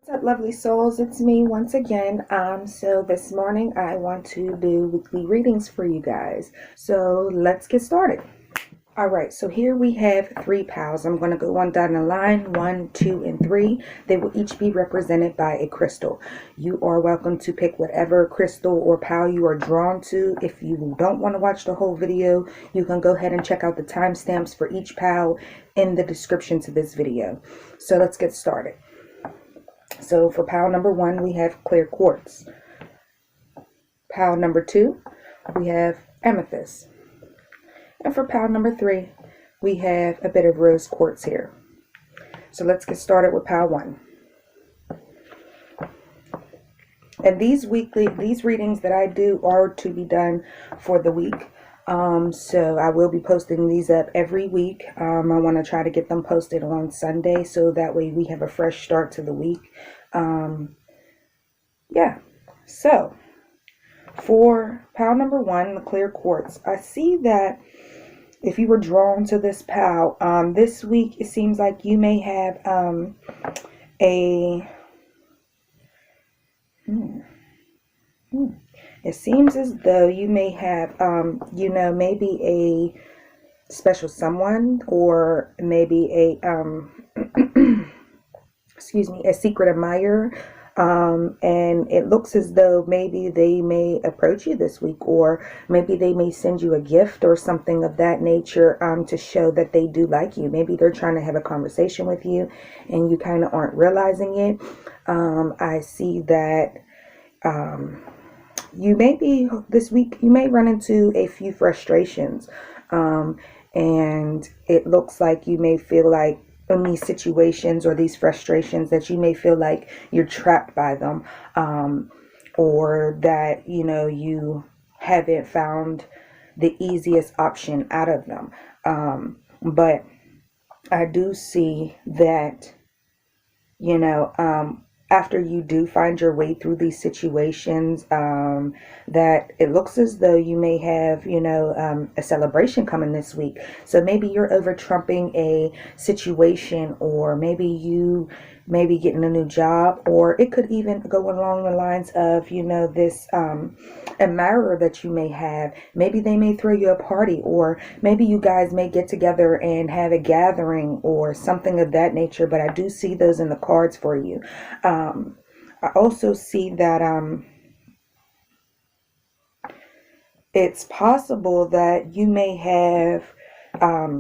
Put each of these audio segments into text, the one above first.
What's up, lovely souls? It's me once again. So this morning I want to do weekly readings for you guys. So let's get started. All right, so here we have three pals. I'm going to go on down the line, 1, 2, and 3. They will each be represented by a crystal. You are welcome to pick whatever crystal or pal you are drawn to. If you don't want to watch the whole video, you can go ahead and check out the timestamps for each pal in the description to this video. So let's get started. So for pile number 1, we have clear quartz. Pile number 2, we have amethyst. And for pile number 3, we have a bit of rose quartz here. So let's get started with pile 1. And these readings that I do are to be done for the week. So I will be posting these up every week. I want to try to get them posted on Sunday so that way we have a fresh start to the week. Yeah. So for pile number 1, the clear quartz, I see that if you were drawn to this pile, this week it seems like you may have it seems as though you may have, maybe a special someone, or maybe a, excuse me, a secret admirer. And it looks as though maybe they may approach you this week, or maybe they may send you a gift or something of that nature, to show that they do like you. Maybe they're trying to have a conversation with you and you kind of aren't realizing it. I see that, this week you may run into a few frustrations, and it looks like you may feel like in these situations or these frustrations that you may feel like you're trapped by them, or that you haven't found the easiest option out of them. But I do see that after you do find your way through these situations, that it looks as though you may have, a celebration coming this week. So maybe you're over trumping a situation, or maybe you may be getting a new job, or it could even go along the lines of, this admirer that you may have. Maybe they may throw you a party, or maybe you guys may get together and have a gathering or something of that nature. But I do see those in the cards for you. I also see that it's possible that you may have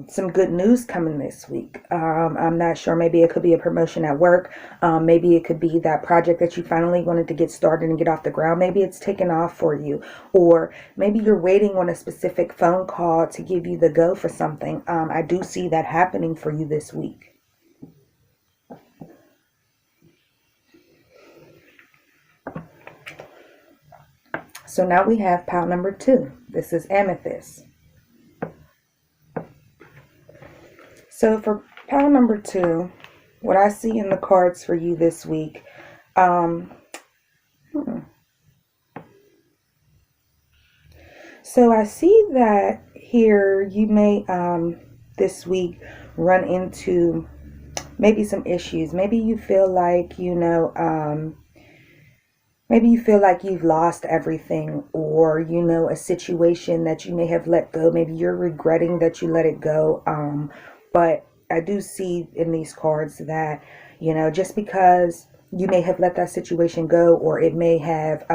some good news coming this week. I'm not sure. Maybe it could be a promotion at work. Maybe it could be that project that you finally wanted to get started and get off the ground. Maybe it's taken off for you, or maybe you're waiting on a specific phone call to give you the go for something. I do see that happening for you this week. So now we have pile number 2. This is amethyst. So for pile number 2, what I see in the cards for you this week, so I see that here you may this week run into maybe some issues. Maybe you feel like, maybe you feel like you've lost everything, or, a situation that you may have let go. Maybe you're regretting that you let it go. But I do see in these cards that, just because you may have let that situation go, or it may have,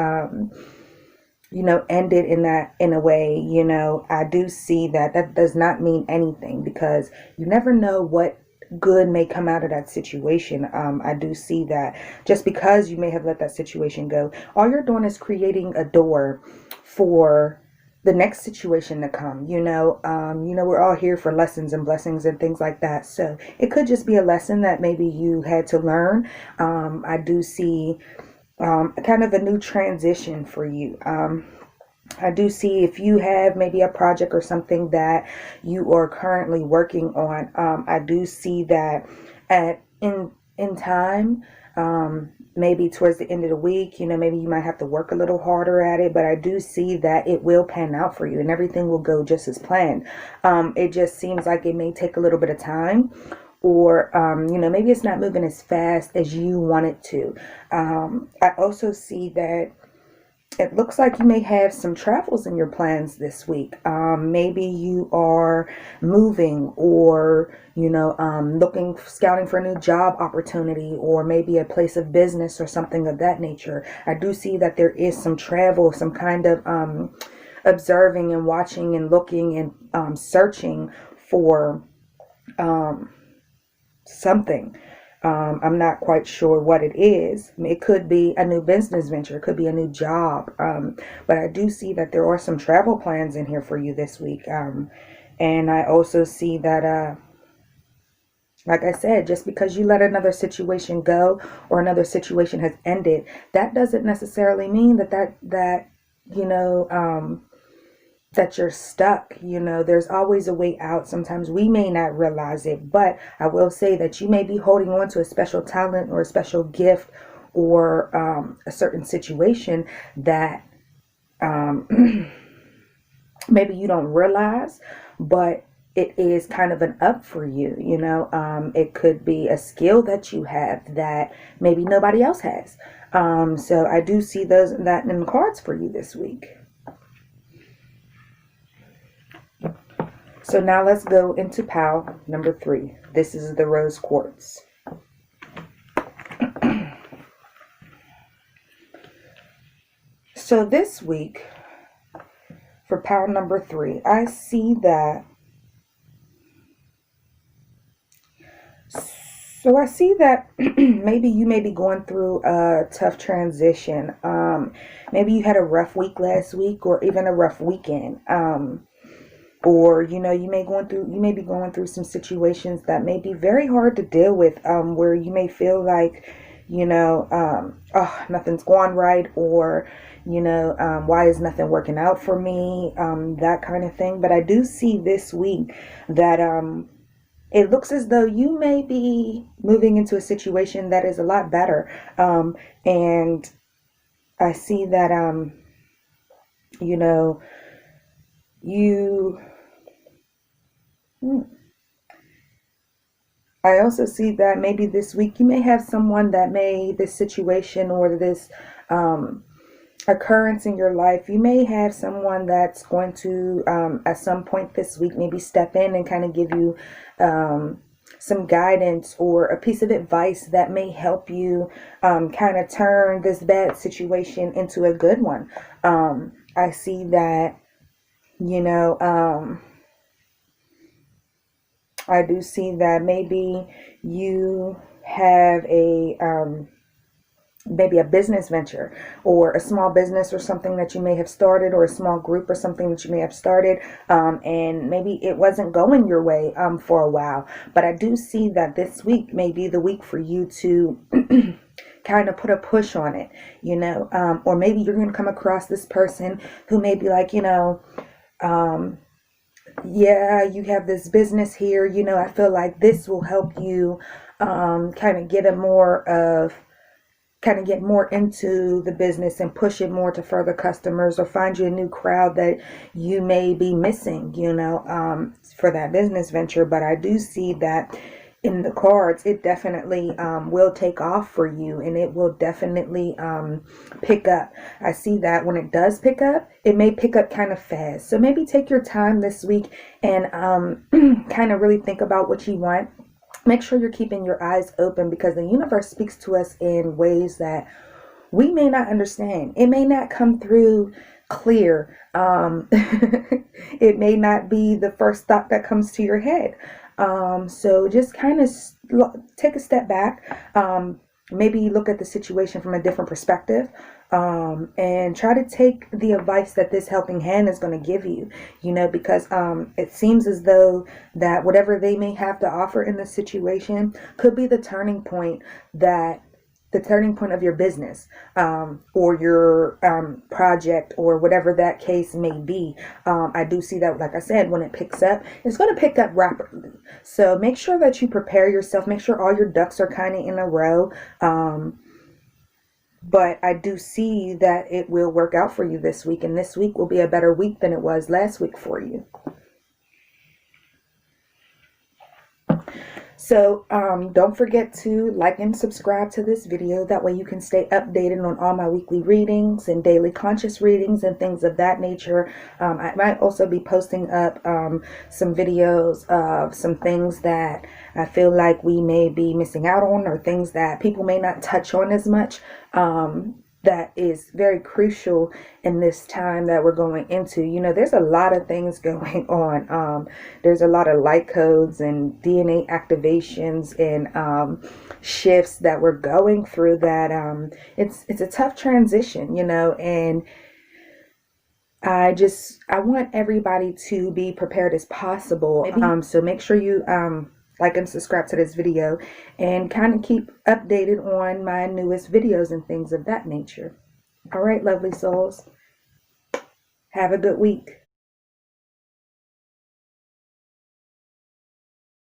ended in a way, I do see that does not mean anything, because you never know what good may come out of that situation. I do see that just because you may have let that situation go, all you're doing is creating a door for the next situation to come. We're all here for lessons and blessings and things like that. So it could just be a lesson that maybe you had to learn. I do see kind of a new transition for you. I do see if you have maybe a project or something that you are currently working on. I do see that in time, maybe towards the end of the week, maybe you might have to work a little harder at it, but I do see that it will pan out for you and everything will go just as planned. It just seems like it may take a little bit of time, or, maybe it's not moving as fast as you want it to. I also see that it looks like you may have some travels in your plans this week. Maybe you are moving, or, scouting for a new job opportunity, or maybe a place of business or something of that nature. I do see that there is some travel, some kind of observing and watching and looking and searching for something. I'm not quite sure what it is. It could be a new business venture. It could be a new job. But I do see that there are some travel plans in here for you this week. And I also see that, like I said, just because you let another situation go or another situation has ended, that doesn't necessarily mean that that you're stuck. There's always a way out. Sometimes we may not realize it, but I will say that you may be holding on to a special talent or a special gift, or a certain situation that maybe you don't realize, but it is kind of an up for you. It could be a skill that you have that maybe nobody else has. So I do see that in the cards for you this week. So now let's go into pile number 3. This is the rose quartz. So this week, for pile number 3, I see that. So I see that maybe you may be going through a tough transition. Maybe you had a rough week last week, or even a rough weekend. Or, you may be going through some situations that may be very hard to deal with, where you may feel like, nothing's going right, or, why is nothing working out for me, that kind of thing. But I do see this week that it looks as though you may be moving into a situation that is a lot better. And I see that, I also see that maybe this week you may have someone that this situation or this occurrence in your life, you may have someone that's going to, at some point this week, maybe step in and kind of give you some guidance or a piece of advice that may help you kind of turn this bad situation into a good one. I see that, I do see that maybe you have maybe a business venture, or a small business, or something that you may have started, or a small group or something that you may have started, and maybe it wasn't going your way for a while. But I do see that this week may be the week for you to kind of put a push on it, or maybe you're going to come across this person who may be like, yeah, you have this business here, I feel like this will help you kind of get more into the business and push it more to further customers, or find you a new crowd that you may be missing, for that business venture. But I do see that in the cards, it definitely will take off for you, and it will definitely pick up. I see that when it does pick up, it may pick up kind of fast. So maybe take your time this week and kind of really think about what you want. Make sure you're keeping your eyes open, because the universe speaks to us in ways that we may not understand. It may not come through clear. It may not be the first thought that comes to your head. So just kind of take a step back, maybe look at the situation from a different perspective, and try to take the advice that this helping hand is going to give you, because it seems as though that whatever they may have to offer in this situation could be the turning point of your business, or your project, or whatever that case may be. I do see that, like I said, when it picks up, it's going to pick up rapidly. So make sure that you prepare yourself. Make sure all your ducks are kind of in a row. But I do see that it will work out for you this week, and this week will be a better week than it was last week for you. So don't forget to like and subscribe to this video. That way you can stay updated on all my weekly readings and daily conscious readings and things of that nature. I might also be posting up some videos of some things that I feel like we may be missing out on, or things that people may not touch on as much. That is very crucial in this time that we're going into. You know, there's a lot of things going on. There's a lot of light codes and DNA activations and shifts that we're going through, that it's a tough transition, you know, and I want everybody to be prepared as possible. So make sure you like and subscribe to this video and kind of keep updated on my newest videos and things of that nature. All right, lovely souls. Have a good week.